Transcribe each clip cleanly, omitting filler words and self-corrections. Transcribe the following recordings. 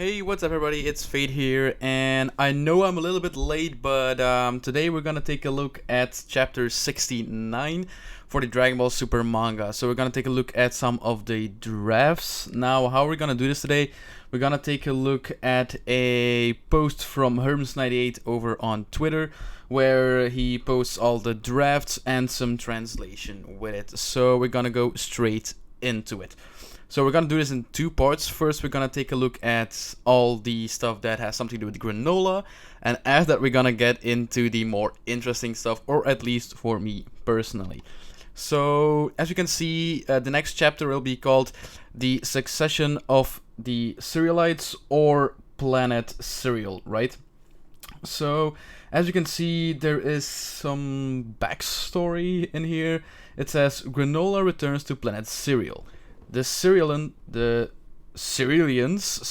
Hey, what's up everybody, it's Fate here, and I know I'm a little bit late, but today we're gonna take a look at chapter 69 for the Dragon Ball Super manga. So we're gonna take a look at some of the drafts. Now, how we're gonna do this today, we're gonna take a look at a post from Herms98 over on Twitter, where he posts all the drafts and some translation with it. So we're gonna go straight into it. So we're gonna do this in two parts. First, we're gonna take a look at all the stuff that has something to do with granola, and after that, we're gonna get into the more interesting stuff, or at least for me personally. So, as you can see, the next chapter will be called The Succession of the Cerealites, or Planet Cereal, right? So, as you can see, there is some backstory in here. It says, Granola returns to Planet Cereal. The Cerealians,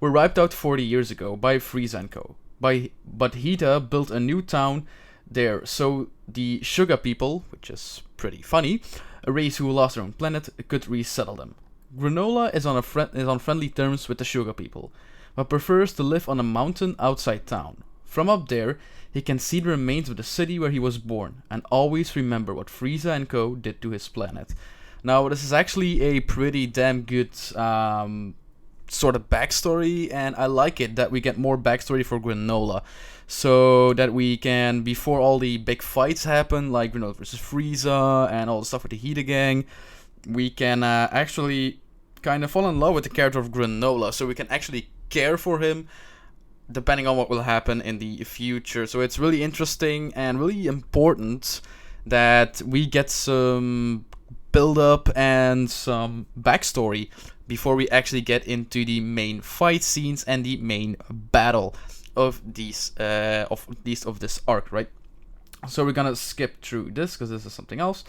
were wiped out 40 years ago by Frieza and Co. But Hita built a new town there, so the Sugar people, which is pretty funny, a race who lost their own planet, could resettle them. Granola is on friendly terms with the Sugar people, but prefers to live on a mountain outside town. From up there, he can see the remains of the city where he was born, and always remember what Frieza and Co. did to his planet. Now, this is actually a pretty damn good sort of backstory, and I like it that we get more backstory for Granola. So that we can, before all the big fights happen, like Granola versus Frieza and all the stuff with the Hita gang, we can actually kind of fall in love with the character of Granola, so we can actually care for him depending on what will happen in the future. So it's really interesting and really important that we get some build up and some backstory before we actually get into the main fight scenes and the main battle of this arc, right? So we're gonna skip through this because this is something else.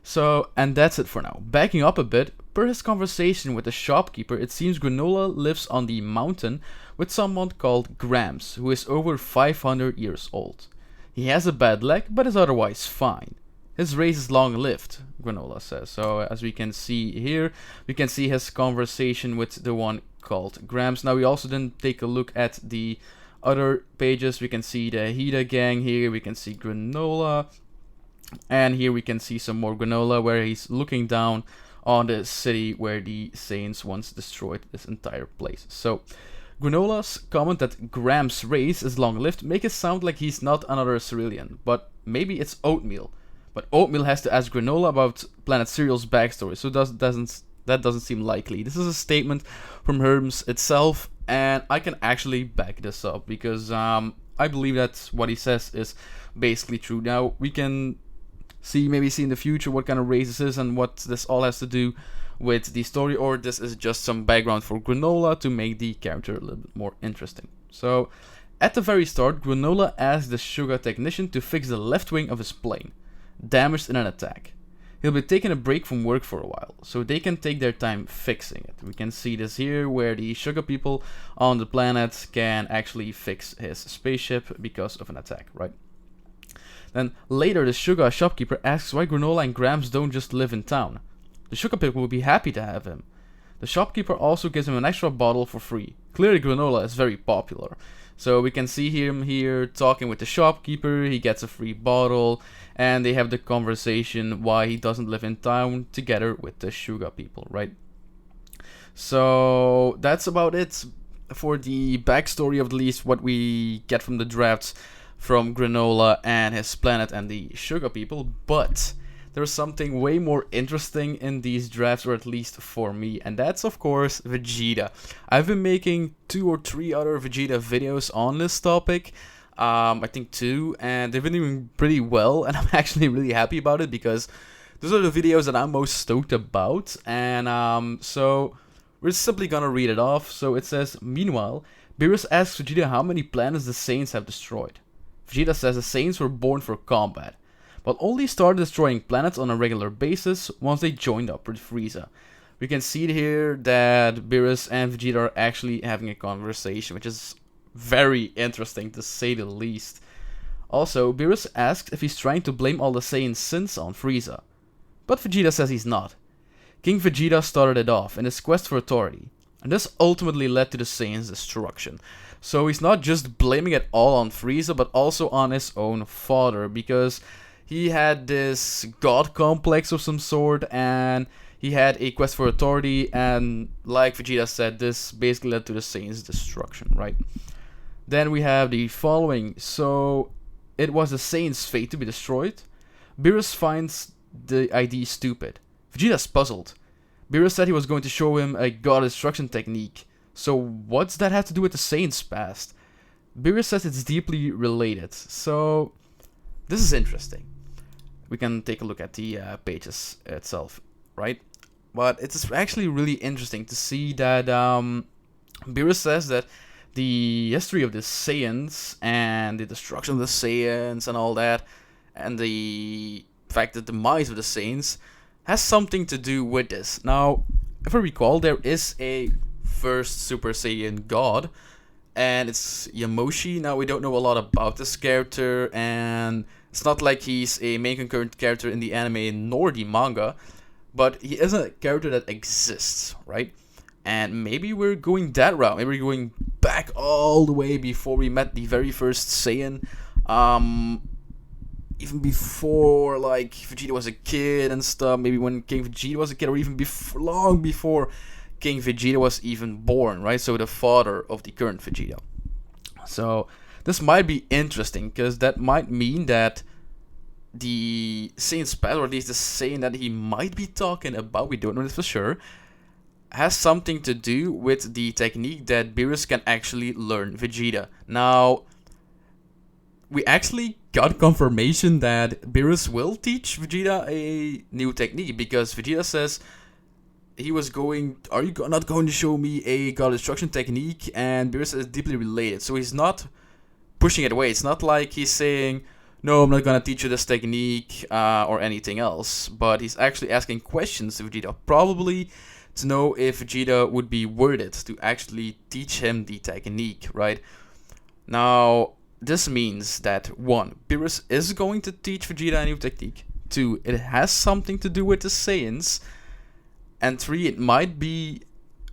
So, and that's it for now. Backing up a bit, per his conversation with the shopkeeper, it seems Granola lives on the mountain with someone called Grams, who is over 500 years old. He has a bad leg, but is otherwise fine. His race is long-lived, Granola says. So, as we can see here, we can see his conversation with the one called Grams. Now, we also then take a look at the other pages. We can see the Hita gang here. We can see Granola. And here we can see some more Granola, where he's looking down on the city where the Saiyans once destroyed this entire place. So, Granola's comment that Grams' race is long-lived make it sound like he's not another Cerealian, but maybe it's Oatmeal. But Oatmeal has to ask Granola about Planet Cereal's backstory, so that doesn't seem likely. This is a statement from Herms itself, and I can actually back this up, because I believe that what he says is basically true. Now, we can maybe see in the future what kind of race this is and what this all has to do with the story, or this is just some background for Granola to make the character a little bit more interesting. So, at the very start, Granola asked the Sugar technician to fix the left wing of his plane, damaged in an attack. He'll be taking a break from work for a while, so they can take their time fixing it. We can see this here, where the Sugar people on the planet can actually fix his spaceship because of an attack, right? Then later, the Sugar shopkeeper asks why Granola and Grams don't just live in town. The Sugar people will be happy to have him. The shopkeeper also gives him an extra bottle for free. Clearly, Granola is very popular. So we can see him here talking with the shopkeeper. He gets a free bottle, and they have the conversation why he doesn't live in town together with the Sugar people, right? So that's about it for the backstory of at least what we get from the drafts from Granola and his planet and the Sugar people. But there's something way more interesting in these drafts, or at least for me, and that's of course Vegeta. I've been making 2 or 3 other Vegeta videos on this topic, I think 2, and they've been doing pretty well, and I'm actually really happy about it, because those are the videos that I'm most stoked about. And so we're simply gonna read it off. So it says, meanwhile, Beerus asks Vegeta how many planets the Saiyans have destroyed. Vegeta says the Saiyans were born for combat, but only started destroying planets on a regular basis once they joined up with Frieza. We can see here that Beerus and Vegeta are actually having a conversation, which is very interesting to say the least. Also, Beerus asks if he's trying to blame all the Saiyan sins on Frieza, but Vegeta says he's not. King Vegeta started it off in his quest for authority. And this ultimately led to the Saiyan's destruction. So he's not just blaming it all on Frieza, but also on his own father, because he had this god complex of some sort, and he had a quest for authority, and like Vegeta said, this basically led to the Saiyan's destruction, right? Then we have the following. So it was the Saiyan's fate to be destroyed. Beerus finds the idea stupid. Vegeta's puzzled. Beerus said he was going to show him a god destruction technique. So what's that have to do with the Saiyan's past? Beerus says it's deeply related. So this is interesting. We can take a look at the pages itself, right? But it's actually really interesting to see that Beerus says that the history of the Saiyans and the destruction of the Saiyans and all that, and the fact that the demise of the Saiyans has something to do with this. Now, if I recall, there is a first Super Saiyan god, and it's Yamoshi. Now, we don't know a lot about this character, and it's not like he's a main concurrent character in the anime nor the manga, but he is a character that exists, right? And maybe we're going that route. Maybe we're going back all the way before we met the very first Saiyan. Even before, like, Vegeta was a kid and stuff. Maybe when King Vegeta was a kid, or even long before King Vegeta was even born, right? So the father of the current Vegeta. So this might be interesting, because that might mean that the Saiyan's past, or at least the Saiyan that he might be talking about, we don't know this for sure, has something to do with the technique that Beerus can actually learn Vegeta. Now, we actually got confirmation that Beerus will teach Vegeta a new technique, because Vegeta says he was going, are you not going to show me a god destruction technique? And Beerus is deeply related, so he's not pushing it away. It's not like he's saying, no, I'm not gonna teach you this technique or anything else, but he's actually asking questions to Vegeta, probably to know if Vegeta would be worth it to actually teach him the technique, right? Now, this means that 1, Beerus is going to teach Vegeta a new technique. 2, it has something to do with the Saiyans. And 3, it might be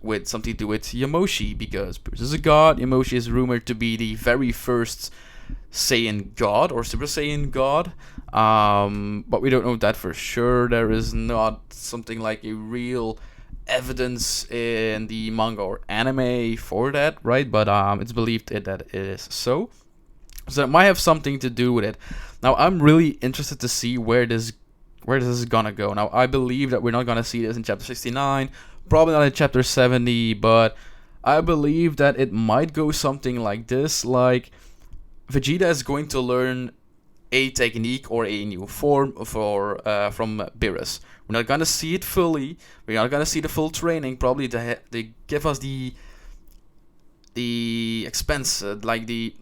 with something to do with Yamoshi, because Beerus is a god. Yamoshi is rumored to be the very first Saiyan god, or Super Saiyan god. But we don't know that for sure. There is not something like a real evidence in the manga or anime for that, right? But it's believed that it is so. So it might have something to do with it. Now, I'm really interested to see where this is gonna go. Now, I believe that we're not gonna see this in chapter 69, probably not in chapter 70, but I believe that it might go something like this, like Vegeta is going to learn a technique or a new form from Beerus. We're not gonna see it fully. We're not gonna see the full training. Probably they give us the expense, like the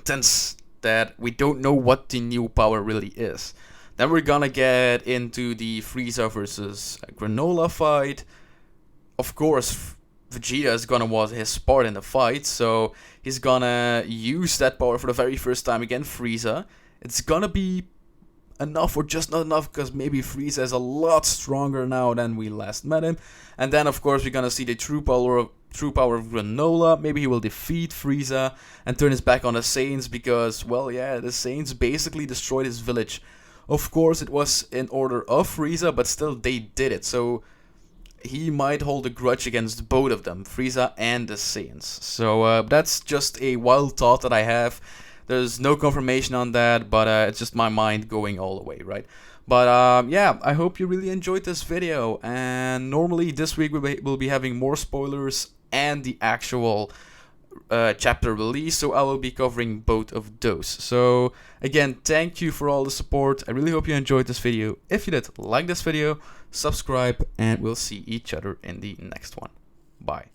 sense that we don't know what the new power really is. Then we're gonna get into the Frieza versus Granolah fight. Of course, Vegeta is gonna want his part in the fight, so he's gonna use that power for the very first time against Frieza. It's gonna be enough or just not enough, because maybe Frieza is a lot stronger now than we last met him. And then, of course, we're gonna see the true power of Granolah. Maybe he will defeat Frieza and turn his back on the Saiyans, because, well, yeah, the Saiyans basically destroyed his village. Of course, it was in order of Frieza, but still they did it. So he might hold a grudge against both of them, Frieza and the Saiyans. So that's just a wild thought that I have. There's no confirmation on that, but it's just my mind going all the way, right? But yeah, I hope you really enjoyed this video. And normally this week we'll be having more spoilers and the actual chapter release, so I will be covering both of those. So again, thank you for all the support. I really hope you enjoyed this video. If you did, like this video, subscribe, and we'll see each other in the next one. Bye.